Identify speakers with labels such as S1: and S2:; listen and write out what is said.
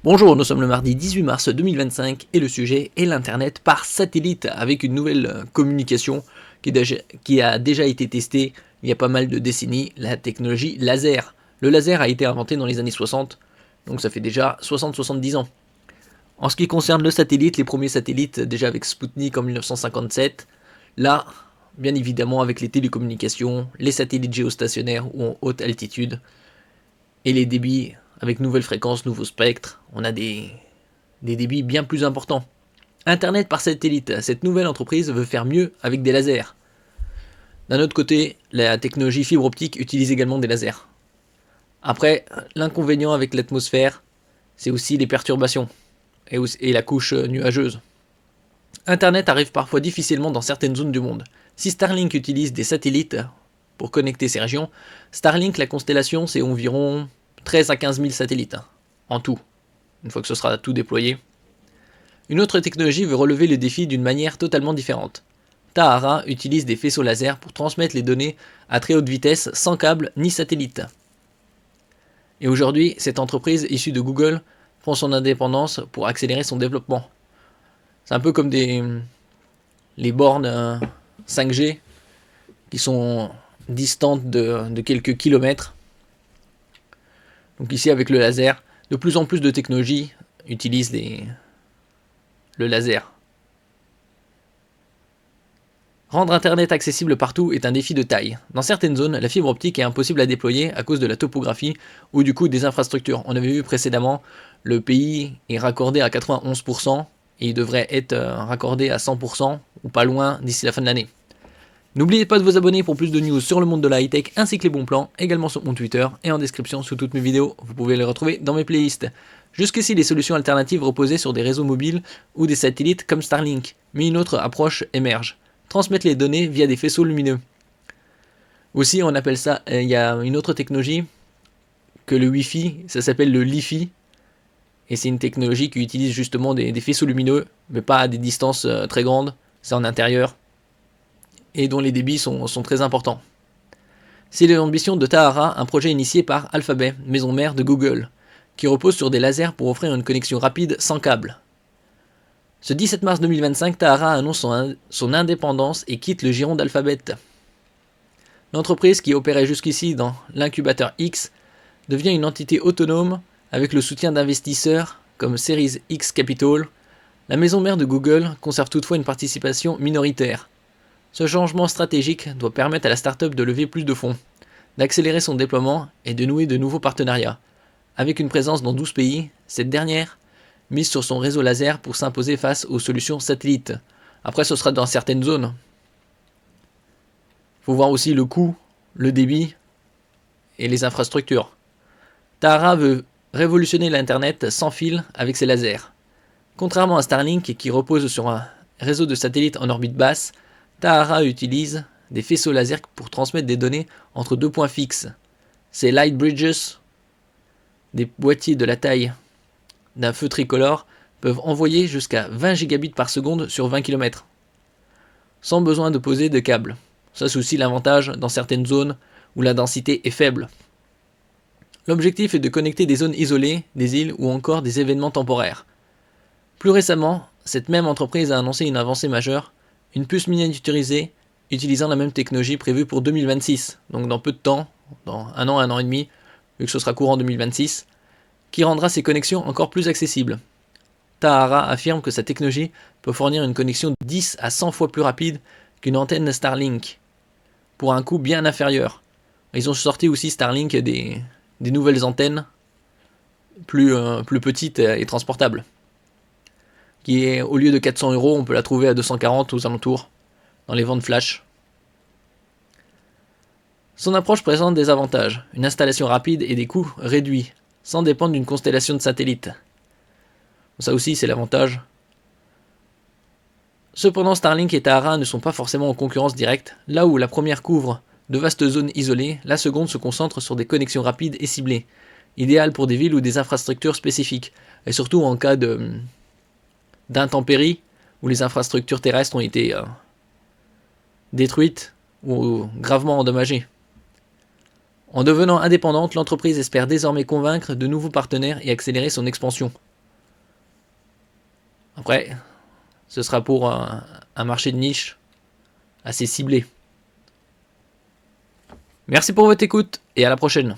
S1: Bonjour, nous sommes le mardi 18 mars 2025 et le sujet est l'Internet par satellite avec une nouvelle communication qui a déjà été testée il y a pas mal de décennies, la technologie laser. Le laser a été inventé dans les années 60, donc ça fait déjà 60-70 ans. En ce qui concerne le satellite, les premiers satellites déjà avec Sputnik en 1957, là, bien évidemment avec les télécommunications, les satellites géostationnaires ou en haute altitude, et les débits avec nouvelles fréquences, nouveaux spectres, on a des débits bien plus importants. Internet par satellite, cette nouvelle entreprise veut faire mieux avec des lasers. D'un autre côté, la technologie fibre optique utilise également des lasers. Après, l'inconvénient avec l'atmosphère, c'est aussi les perturbations et la couche nuageuse. Internet arrive parfois difficilement dans certaines zones du monde. Si Starlink utilise des satellites pour connecter ces régions, Starlink, la constellation, c'est environ 13 à 15 000 satellites en tout, une fois que ce sera tout déployé. Une autre technologie veut relever le défi d'une manière totalement différente. Tahara utilise des faisceaux laser pour transmettre les données à très haute vitesse sans câble ni satellite. Et aujourd'hui, cette entreprise issue de Google prend son indépendance pour accélérer son développement. C'est un peu comme les bornes 5G qui sont distantes de quelques kilomètres. Donc ici avec le laser, de plus en plus de technologies utilisent le laser. Rendre Internet accessible partout est un défi de taille. Dans certaines zones, la fibre optique est impossible à déployer à cause de la topographie ou du coût des infrastructures. On avait vu précédemment, le pays est raccordé à 91% et il devrait être raccordé à 100% ou pas loin d'ici la fin de l'année. N'oubliez pas de vous abonner pour plus de news sur le monde de la high-tech ainsi que les bons plans, également sur mon Twitter et en description sous toutes mes vidéos. Vous pouvez les retrouver dans mes playlists. Jusqu'ici, les solutions alternatives reposaient sur des réseaux mobiles ou des satellites comme Starlink, mais une autre approche émerge. Transmettre les données via des faisceaux lumineux. Aussi, on appelle ça, il y a une autre technologie que le Wi-Fi, ça s'appelle le Li-Fi, et c'est une technologie qui utilise justement des faisceaux lumineux, mais pas à des distances très grandes, c'est en intérieur, et dont les débits sont très importants. C'est l'ambition de Tahara, un projet initié par Alphabet, maison mère de Google, qui repose sur des lasers pour offrir une connexion rapide sans câble. Ce 17 mars 2025, Tahara annonce son indépendance et quitte le giron d'Alphabet. L'entreprise qui opérait jusqu'ici dans l'incubateur X devient une entité autonome avec le soutien d'investisseurs comme Series X Capital. La maison mère de Google conserve toutefois une participation minoritaire. Ce changement stratégique doit permettre à la startup de lever plus de fonds, d'accélérer son déploiement et de nouer de nouveaux partenariats. Avec une présence dans 12 pays, cette dernière mise sur son réseau laser pour s'imposer face aux solutions satellites. Après, ce sera dans certaines zones. Il faut voir aussi le coût, le débit et les infrastructures. Tahara veut révolutionner l'Internet sans fil avec ses lasers. Contrairement à Starlink qui repose sur un réseau de satellites en orbite basse, Tahara utilise des faisceaux laser pour transmettre des données entre deux points fixes. Ces light bridges, des boîtiers de la taille d'un feu tricolore, peuvent envoyer jusqu'à 20 gigabits par seconde sur 20 km, sans besoin de poser de câbles. Ça, c'est aussi l'avantage dans certaines zones où la densité est faible. L'objectif est de connecter des zones isolées, des îles ou encore des événements temporaires. Plus récemment, cette même entreprise a annoncé une avancée majeure, une puce miniaturisée utilisant la même technologie prévue pour 2026, donc dans peu de temps, dans un an et demi, vu que ce sera courant 2026, qui rendra ces connexions encore plus accessibles. Tahara affirme que sa technologie peut fournir une connexion 10 à 100 fois plus rapide qu'une antenne Starlink, pour un coût bien inférieur. Ils ont sorti aussi Starlink des nouvelles antennes plus petites et transportables, qui est, au lieu de 400 €, on peut la trouver à 240 aux alentours, dans les ventes flash. Son approche présente des avantages, une installation rapide et des coûts réduits, sans dépendre d'une constellation de satellites. Ça aussi, c'est l'avantage. Cependant, Starlink et Tahara ne sont pas forcément en concurrence directe. Là où la première couvre de vastes zones isolées, la seconde se concentre sur des connexions rapides et ciblées, idéales pour des villes ou des infrastructures spécifiques, et surtout en cas d'intempéries où les infrastructures terrestres ont été détruites ou gravement endommagées. En devenant indépendante, l'entreprise espère désormais convaincre de nouveaux partenaires et accélérer son expansion. Après, ce sera pour un marché de niche assez ciblé. Merci pour votre écoute et à la prochaine.